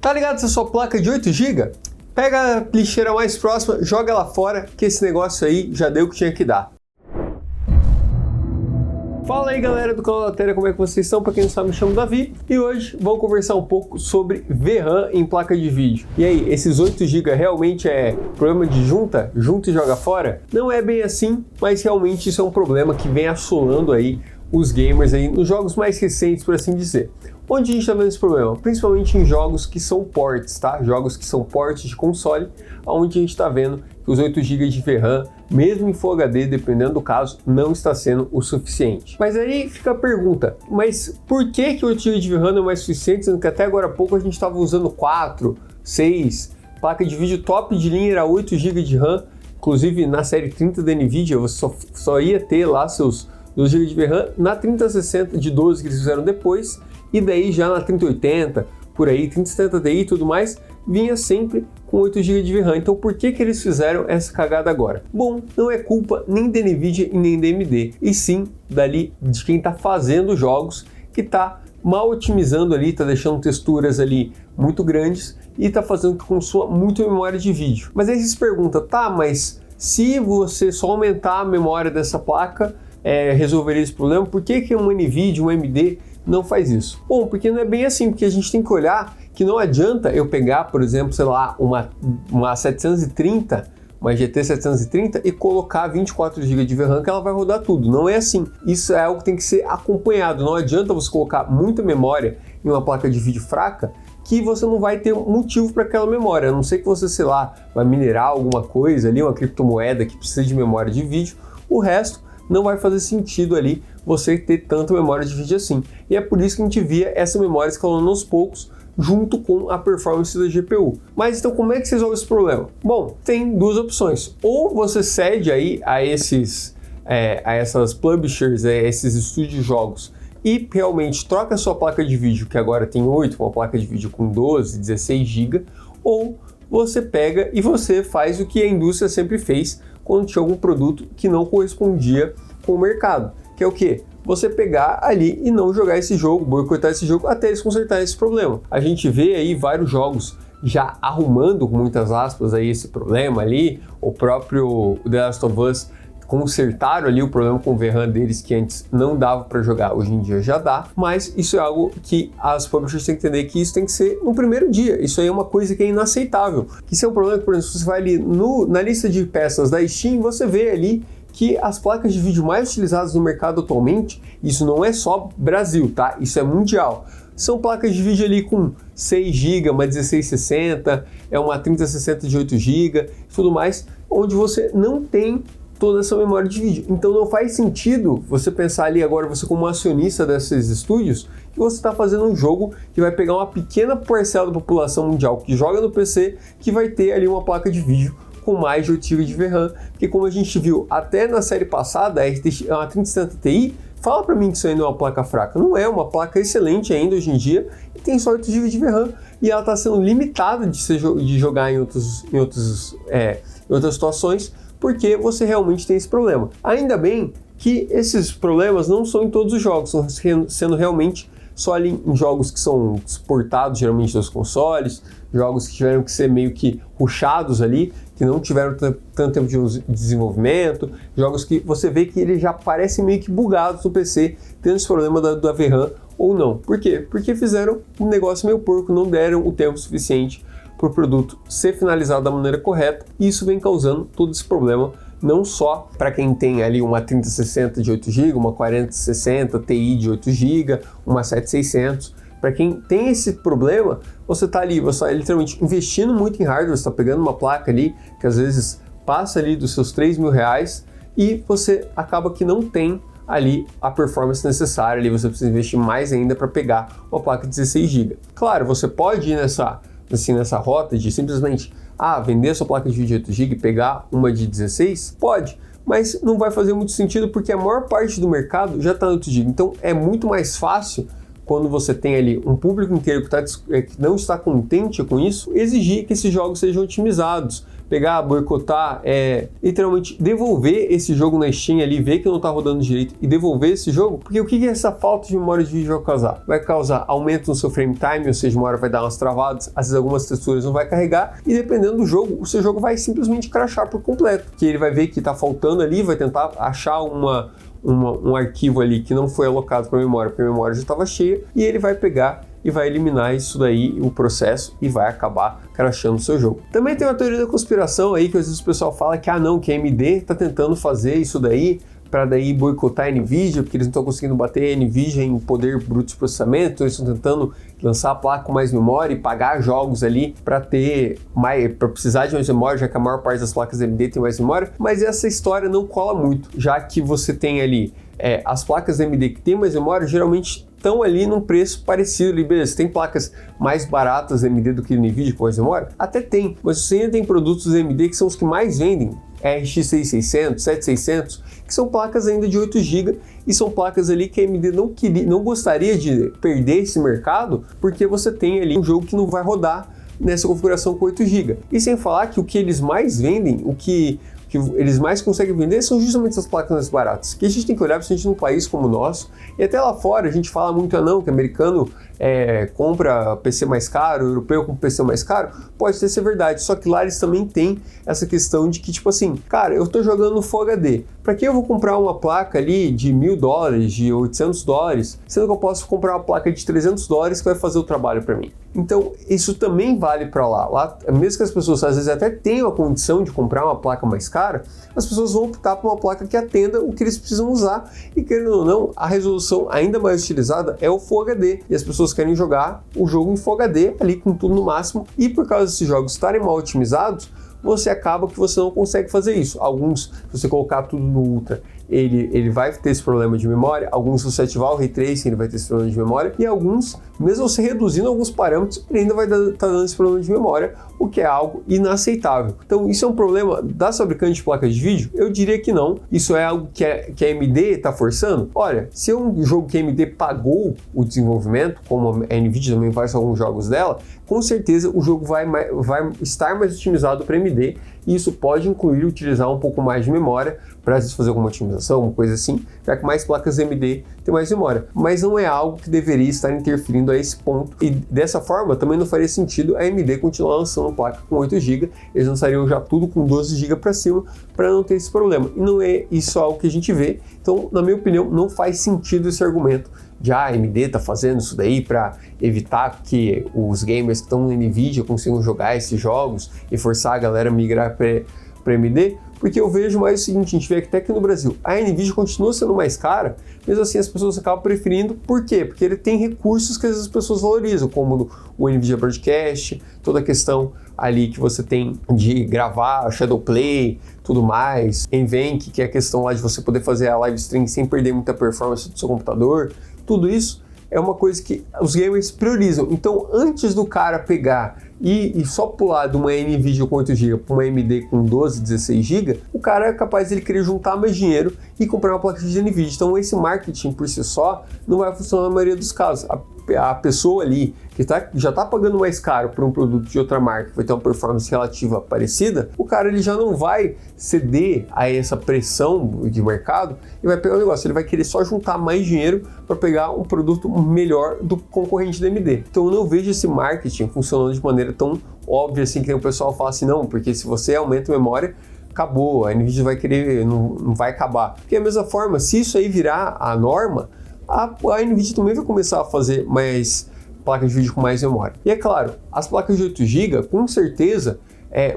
Tá ligado essa sua placa de 8 GB? Pega a lixeira mais próxima, joga ela fora, que esse negócio aí já deu o que tinha que dar. Fala aí galera do canal da Tera, como é que vocês estão? Pra quem não sabe, me chamo Davi e hoje vamos conversar um pouco sobre VRAM em placa de vídeo. E aí, esses 8 GB realmente é problema de junta e joga fora? Não é bem assim, mas realmente isso é um problema que vem assolando aí os gamers aí nos jogos mais recentes, por assim dizer. Onde a gente está vendo esse problema? Principalmente em jogos que são ports, tá? Jogos que são ports de console, onde a gente está vendo que os 8 GB de VRAM, mesmo em Full HD, dependendo do caso, não está sendo o suficiente. Mas aí fica a pergunta, mas por que 8 GB de VRAM não é mais suficiente, sendo que até agora há pouco a gente estava usando 4, 6, placa de vídeo top de linha era 8 GB de RAM, inclusive na série 30 da Nvidia você só ia ter lá seus 2 GB de VRAM na 3060 de 12 que eles fizeram depois, e daí já na 3080, por aí, 3070 Ti e tudo mais, vinha sempre com 8 GB de VRAM. Então por que eles fizeram essa cagada agora? Bom, não é culpa nem da Nvidia e nem da AMD, e sim dali de quem está fazendo jogos, que está mal otimizando ali, está deixando texturas ali muito grandes e está fazendo que consuma muito memória de vídeo. Mas aí você se pergunta, tá, mas se você só aumentar a memória dessa placa, resolveria esse problema? Por que uma Nvidia, uma AMD não faz isso? Bom, porque não é bem assim, porque a gente tem que olhar que não adianta eu pegar, por exemplo, sei lá, uma 730, uma GT 730 e colocar 24 GB de VRAM que ela vai rodar tudo. Não é assim. Isso é algo que tem que ser acompanhado. Não adianta você colocar muita memória em uma placa de vídeo fraca que você não vai ter motivo para aquela memória, a não ser que você, sei lá, vai minerar alguma coisa ali, uma criptomoeda que precisa de memória de vídeo. O resto não vai fazer sentido ali você ter tanta memória de vídeo assim. E é por isso que a gente via essa memória escalando aos poucos junto com a performance da GPU. Mas então como é que você resolve esse problema? Bom, tem duas opções. Ou você cede aí a essas publishers, esses estúdios de jogos, e realmente troca a sua placa de vídeo, que agora tem 8, uma placa de vídeo com 12, 16 GB, ou você pega e você faz o que a indústria sempre fez quando tinha algum produto que não correspondia com o mercado, que é o quê? Você pegar ali e não jogar esse jogo, boicotar esse jogo até eles consertarem esse problema. A gente vê aí vários jogos já arrumando, com muitas aspas, aí esse problema ali. O próprio The Last of Us consertaram ali o problema com o VRAM deles, que antes não dava para jogar, hoje em dia já dá, mas isso é algo que as publishers têm que entender que isso tem que ser no primeiro dia. Isso aí é uma coisa que é inaceitável. Isso é um problema que, por exemplo, você vai ali na lista de peças da Steam, você vê ali que as placas de vídeo mais utilizadas no mercado atualmente, isso não é só Brasil, tá? Isso é mundial. São placas de vídeo ali com 6 GB, uma 1660, uma 3060 de 8 GB e tudo mais, onde você não tem toda essa memória de vídeo. Então não faz sentido você pensar ali agora, você como acionista desses estúdios, que você está fazendo um jogo que vai pegar uma pequena parcela da população mundial que joga no PC, que vai ter ali uma placa de vídeo com mais de 8 GB de VRAM, porque como a gente viu até na série passada, uma 3070 Ti, fala para mim que isso ainda é uma placa fraca. Não é, uma placa excelente ainda hoje em dia, e tem só 8 GB de VRAM, e ela está sendo limitada de jogar em outras situações, porque você realmente tem esse problema. Ainda bem que esses problemas não são em todos os jogos, estão sendo realmente só ali em jogos que são exportados geralmente dos consoles, jogos que tiveram que ser meio que rushados ali, que não tiveram tanto tempo de desenvolvimento, jogos que você vê que eles já parecem meio que bugados no PC, tendo esse problema da VRAM ou não. Por quê? Porque fizeram um negócio meio porco, não deram o tempo suficiente para o produto ser finalizado da maneira correta, e isso vem causando todo esse problema, não só para quem tem ali uma 3060 de 8 GB, uma 4060 Ti de 8 GB, uma 7600. Para quem tem esse problema, você está ali, você está literalmente investindo muito em hardware, você está pegando uma placa ali que às vezes passa ali dos seus R$3.000 e você acaba que não tem ali a performance necessária, ali você precisa investir mais ainda para pegar uma placa de 16 GB. Claro, você pode ir nessa rota de simplesmente vender a sua placa de vídeo de 8 GB e pegar uma de 16? Pode, mas não vai fazer muito sentido porque a maior parte do mercado já está no 8 GB. Então é muito mais fácil quando você tem ali um público inteiro que não está contente com isso, exigir que esses jogos sejam otimizados, pegar, boicotar, literalmente devolver esse jogo na Steam ali, ver que não está rodando direito e devolver esse jogo, porque o que essa falta de memória de vídeo vai causar? Vai causar aumento no seu frame time, ou seja, uma hora vai dar umas travadas, às vezes algumas texturas não vai carregar, e dependendo do jogo, o seu jogo vai simplesmente crashar por completo, que ele vai ver que está faltando ali, vai tentar achar um arquivo ali que não foi alocado para a memória, porque a memória já estava cheia, e ele vai pegar e vai eliminar isso daí, o processo, e vai acabar crashando o seu jogo. Também tem uma teoria da conspiração aí, que às vezes o pessoal fala que, que a AMD está tentando fazer isso daí, para daí boicotar a Nvidia, porque eles não estão conseguindo bater a Nvidia em poder bruto de processamento, então eles estão tentando lançar a placa com mais memória e pagar jogos ali para precisar de mais memória, já que a maior parte das placas AMD tem mais memória, mas essa história não cola muito, já que você tem ali as placas AMD que tem mais memória, geralmente estão ali num preço parecido ali, beleza, tem placas mais baratas AMD do que Nvidia com mais memória? Até tem, mas você ainda tem produtos AMD que são os que mais vendem, RX 6600, 7600, que são placas ainda de 8 GB e são placas ali que a AMD não gostaria de perder esse mercado, porque você tem ali um jogo que não vai rodar nessa configuração com 8 GB. E sem falar que o que eles mais vendem, o que eles mais conseguem vender são justamente essas placas mais baratas, que a gente tem que olhar principalmente num país como o nosso, e até lá fora a gente fala muito, que americano compra PC mais caro, europeu compra PC mais caro, pode ter ser verdade, só que lá eles também têm essa questão de que, tipo assim, cara, eu tô jogando no Full HD, pra que eu vou comprar uma placa ali de $1.000, de $800, sendo que eu posso comprar uma placa de $300 que vai fazer o trabalho para mim? Então, isso também vale para lá. Mesmo que as pessoas às vezes até tenham a condição de comprar uma placa mais cara, as pessoas vão optar por uma placa que atenda o que eles precisam usar, e querendo ou não, a resolução ainda mais utilizada é o Full HD, e as pessoas querem jogar o jogo em Full HD, ali com tudo no máximo, e por causa desses jogos estarem mal otimizados, você acaba que você não consegue fazer isso. Alguns, se você colocar tudo no Ultra, ele vai ter esse problema de memória. Alguns, se você ativar o Ray Tracing, ele vai ter esse problema de memória. E alguns, mesmo você reduzindo alguns parâmetros, ele ainda vai estar dando esse problema de memória, o que é algo inaceitável. Então, isso é um problema das fabricantes de placas de vídeo? Eu diria que não. Isso é algo que a AMD está forçando? Olha, se é um jogo que a AMD pagou o desenvolvimento, como a Nvidia também faz alguns jogos dela, com certeza o jogo vai estar mais otimizado para AMD, e isso pode incluir utilizar um pouco mais de memória para às vezes fazer alguma otimização, uma coisa assim, já que mais placas AMD tem mais memória. Mas não é algo que deveria estar interferindo a esse ponto, e dessa forma também não faria sentido a AMD continuar lançando placa com 8 GB, eles lançariam já tudo com 12 GB para cima para não ter esse problema, e não é isso algo que a gente vê. Então, na minha opinião, não faz sentido esse argumento de a AMD tá fazendo isso daí para evitar que os gamers que estão no Nvidia consigam jogar esses jogos e forçar a galera a migrar para AMD, porque eu vejo mais o seguinte, a gente vê que até aqui no Brasil a Nvidia continua sendo mais cara, mesmo assim as pessoas acabam preferindo. Por quê? Porque ele tem recursos que às vezes as pessoas valorizam, como o Nvidia Broadcast, toda a questão ali que você tem de gravar, Shadowplay, tudo mais, Nvenc, que é a questão lá de você poder fazer a live stream sem perder muita performance do seu computador. Tudo isso é uma coisa que os gamers priorizam. Então, antes do cara pegar e só pular de uma NVIDIA com 8 GB para uma AMD com 12, 16 GB, o cara é capaz de ele querer juntar mais dinheiro e comprar uma placa de NVIDIA. Então, esse marketing por si só não vai funcionar na maioria dos casos. A pessoa ali que já está pagando mais caro por um produto de outra marca que vai ter uma performance relativa parecida, o cara ele já não vai ceder a essa pressão de mercado e vai pegar o negócio, ele vai querer só juntar mais dinheiro para pegar um produto melhor do concorrente da AMD. Então eu não vejo esse marketing funcionando de maneira tão óbvia assim, que o pessoal fala assim, não, porque se você aumenta a memória, acabou, a Nvidia vai querer, não vai acabar. Porque da mesma forma, se isso aí virar a norma, a Nvidia também vai começar a fazer mais placas de vídeo com mais memória. E é claro, as placas de 8 GB, com certeza,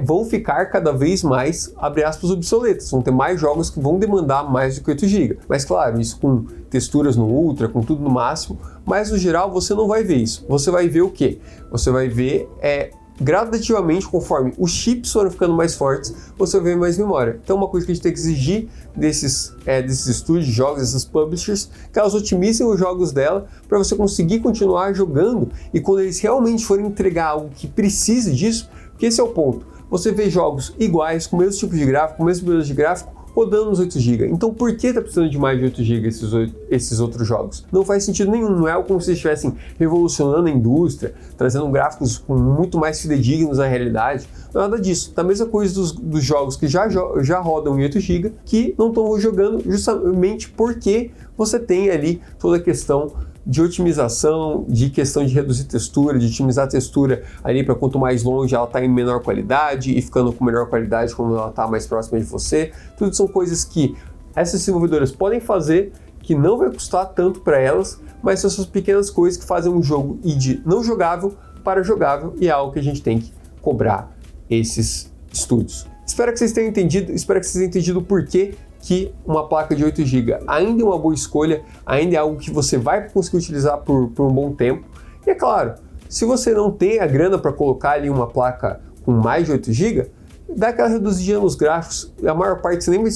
vão ficar cada vez mais, abre aspas, obsoletas. Vão ter mais jogos que vão demandar mais do que 8 GB. Mas claro, isso com texturas no Ultra, com tudo no máximo, mas no geral você não vai ver isso. Você vai ver o quê? Você vai ver gradativamente, conforme os chips foram ficando mais fortes, você vai ver mais memória. Então uma coisa que a gente tem que exigir desses estúdios de jogos, desses publishers, que elas otimizem os jogos dela para você conseguir continuar jogando, e quando eles realmente forem entregar algo que precise disso, porque esse é o ponto, você vê jogos iguais, com o mesmo tipo de gráfico, com o mesmo modelo de gráfico, rodando nos 8 GB. Então por que tá precisando de mais de 8 GB esses outros jogos? Não faz sentido nenhum, não é como se eles estivessem revolucionando a indústria, trazendo gráficos muito mais fidedignos à realidade, não é nada disso. Tá a mesma coisa dos jogos que já rodam em 8 GB, que não estão jogando justamente porque você tem ali toda a questão de otimização, de questão de reduzir textura, de otimizar a textura ali para quanto mais longe ela está em menor qualidade e ficando com melhor qualidade quando ela está mais próxima de você. Tudo são coisas que essas desenvolvedoras podem fazer, que não vai custar tanto para elas, mas são essas pequenas coisas que fazem um jogo ir de não jogável para jogável, e é algo que a gente tem que cobrar esses estúdios. Espero que vocês tenham entendido o porquê que uma placa de 8 GB ainda é uma boa escolha, ainda é algo que você vai conseguir utilizar por um bom tempo. E é claro, se você não tem a grana para colocar ali uma placa com mais de 8 GB, dá aquela reduzidinha nos gráficos, a maior parte você nem vai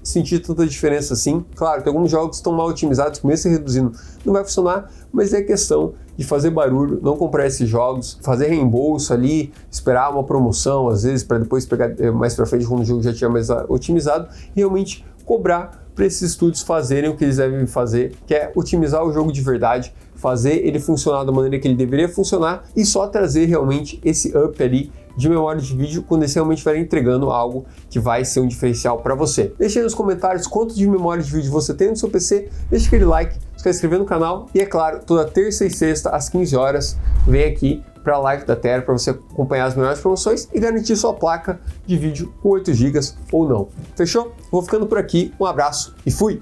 sentir tanta diferença assim. Claro, tem alguns jogos que estão mal otimizados, que mesmo se reduzindo não vai funcionar, mas é questão de fazer barulho, não comprar esses jogos, fazer reembolso ali, esperar uma promoção, às vezes, para depois pegar mais para frente quando o jogo já estiver mais otimizado, e realmente cobrar para esses estúdios fazerem o que eles devem fazer, que é otimizar o jogo de verdade, fazer ele funcionar da maneira que ele deveria funcionar e só trazer realmente esse up ali de memória de vídeo quando eles realmente estiverem entregando algo que vai ser um diferencial para você. Deixe aí nos comentários quanto de memória de vídeo você tem no seu PC, deixe aquele like, se inscreve no canal e, é claro, toda terça e sexta às 15 horas vem aqui para a live da Terra para você acompanhar as melhores promoções e garantir sua placa de vídeo com 8 GB ou não. Fechou? Vou ficando por aqui, um abraço e fui!